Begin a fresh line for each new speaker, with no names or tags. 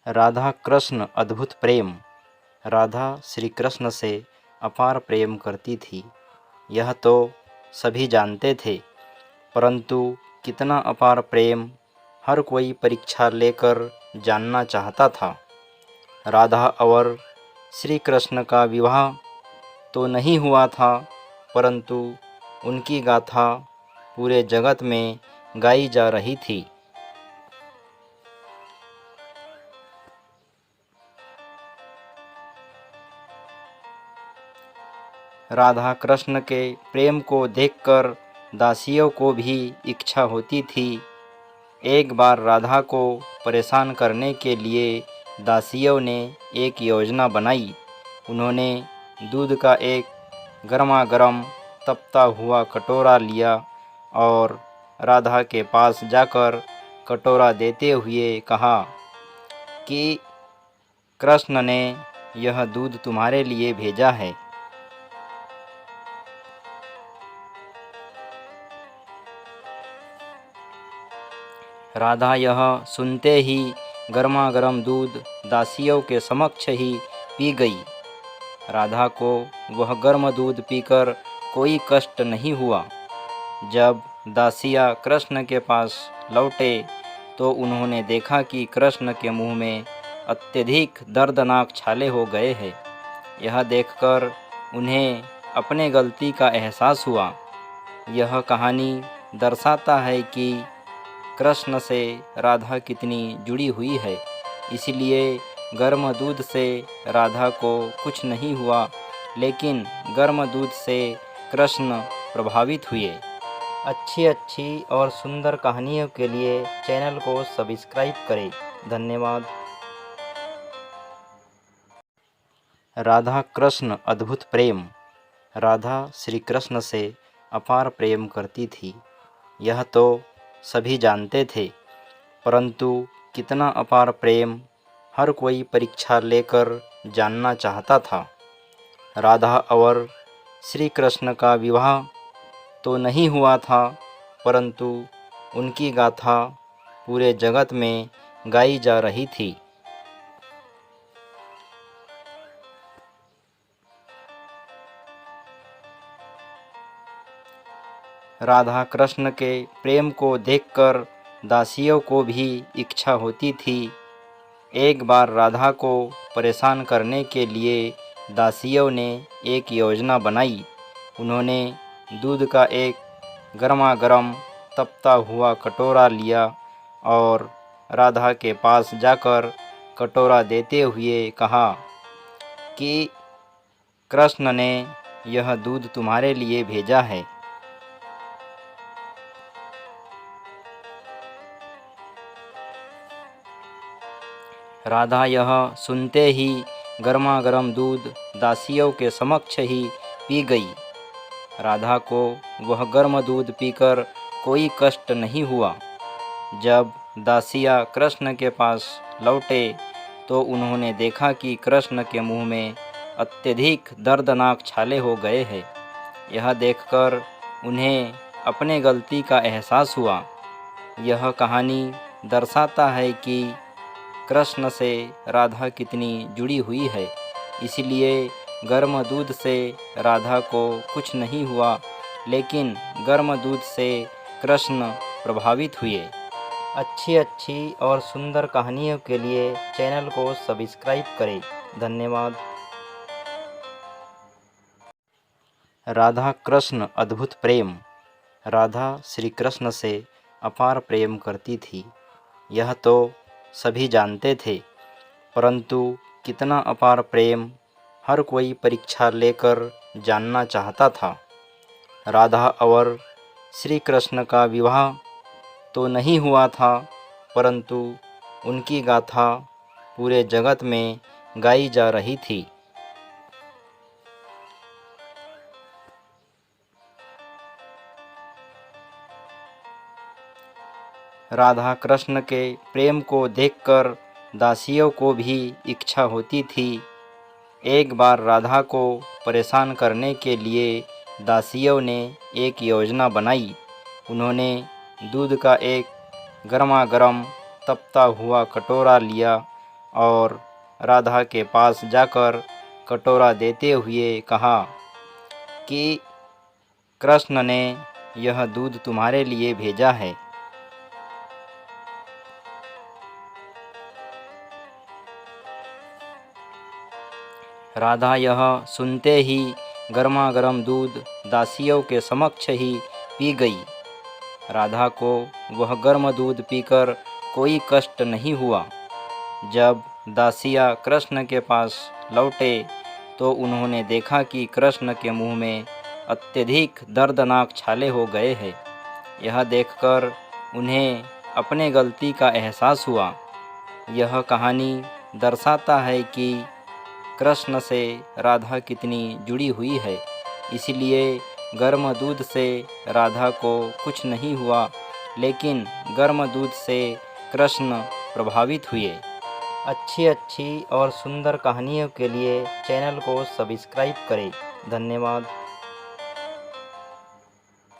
राधा कृष्ण अद्भुत प्रेम। राधा श्री कृष्ण से अपार प्रेम करती थी, यह तो सभी जानते थे, परंतु कितना अपार प्रेम हर कोई परीक्षा लेकर जानना चाहता था। राधा और श्री कृष्ण का विवाह तो नहीं हुआ था, परंतु उनकी गाथा पूरे जगत में गाई जा रही थी। राधा कृष्ण के प्रेम को देखकर दासियों को भी इच्छा होती थी। एक बार राधा को परेशान करने के लिए दासियों ने एक योजना बनाई। उन्होंने दूध का एक गर्मा-गर्म तपता हुआ कटोरा लिया और राधा के पास जाकर कटोरा देते हुए कहा कि कृष्ण ने यह दूध तुम्हारे लिए भेजा है। राधा यह सुनते ही गर्मा-गर्म दूध दासियों के समक्ष ही पी गई। राधा को वह गर्म दूध पीकर कोई कष्ट नहीं हुआ। जब दासियाँ कृष्ण के पास लौटे तो उन्होंने देखा कि कृष्ण के मुंह में अत्यधिक दर्दनाक छाले हो गए हैं। यह देखकर उन्हें अपने गलती का एहसास हुआ। यह कहानी दर्शाता है कि कृष्ण से राधा कितनी जुड़ी हुई है, इसलिए गर्म दूध से राधा को कुछ नहीं हुआ, लेकिन गर्म दूध से कृष्ण प्रभावित हुए। अच्छी और सुंदर कहानियों के लिए चैनल को सब्सक्राइब करें। धन्यवाद। राधा कृष्ण अद्भुत प्रेम। राधा श्री कृष्ण से अपार प्रेम करती थी, यह तो सभी जानते थे, परंतु कितना अपार प्रेम हर कोई परीक्षा लेकर जानना चाहता था। राधा और श्री कृष्ण का विवाह तो नहीं हुआ था, परंतु उनकी गाथा पूरे जगत में गाई जा रही थी। राधा कृष्ण के प्रेम को देखकर दासियों को भी इच्छा होती थी। एक बार राधा को परेशान करने के लिए दासियों ने एक योजना बनाई। उन्होंने दूध का एक गर्मा-गर्म तपता हुआ कटोरा लिया और राधा के पास जाकर कटोरा देते हुए कहा कि कृष्ण ने यह दूध तुम्हारे लिए भेजा है। राधा यह सुनते ही गर्मा-गर्म दूध दासियों के समक्ष ही पी गई। राधा को वह गर्म दूध पीकर कोई कष्ट नहीं हुआ। जब दासियाँ कृष्ण के पास लौटे तो उन्होंने देखा कि कृष्ण के मुंह में अत्यधिक दर्दनाक छाले हो गए हैं। यह देखकर उन्हें अपने गलती का एहसास हुआ। यह कहानी दर्शाता है कि कृष्ण से राधा कितनी जुड़ी हुई है, इसलिए गर्म दूध से राधा को कुछ नहीं हुआ, लेकिन गर्म दूध से कृष्ण प्रभावित हुए। अच्छी और सुंदर कहानियों के लिए चैनल को सब्सक्राइब करें। धन्यवाद। राधा कृष्ण अद्भुत प्रेम। राधा श्री कृष्ण से अपार प्रेम करती थी, यह तो सभी जानते थे, परंतु कितना अपार प्रेम हर कोई परीक्षा लेकर जानना चाहता था। राधा और श्री कृष्ण का विवाह तो नहीं हुआ था, परंतु उनकी गाथा पूरे जगत में गाई जा रही थी। राधा कृष्ण के प्रेम को देखकर दासियों को भी इच्छा होती थी। एक बार राधा को परेशान करने के लिए दासियों ने एक योजना बनाई। उन्होंने दूध का एक गर्मा-गर्म तपता हुआ कटोरा लिया और राधा के पास जाकर कटोरा देते हुए कहा कि कृष्ण ने यह दूध तुम्हारे लिए भेजा है। राधा यह सुनते ही गर्मागर्म दूध दासियों के समक्ष ही पी गई। राधा को वह गर्म दूध पीकर कोई कष्ट नहीं हुआ। जब दासियाँ कृष्ण के पास लौटे तो उन्होंने देखा कि कृष्ण के मुंह में अत्यधिक दर्दनाक छाले हो गए हैं। यह देखकर उन्हें अपने गलती का एहसास हुआ। यह कहानी दर्शाता है कि कृष्ण से राधा कितनी जुड़ी हुई है, इसलिए गर्म दूध से राधा को कुछ नहीं हुआ, लेकिन गर्म दूध से कृष्ण प्रभावित हुए। अच्छी और सुंदर कहानियों के लिए चैनल को सब्सक्राइब करें। धन्यवाद।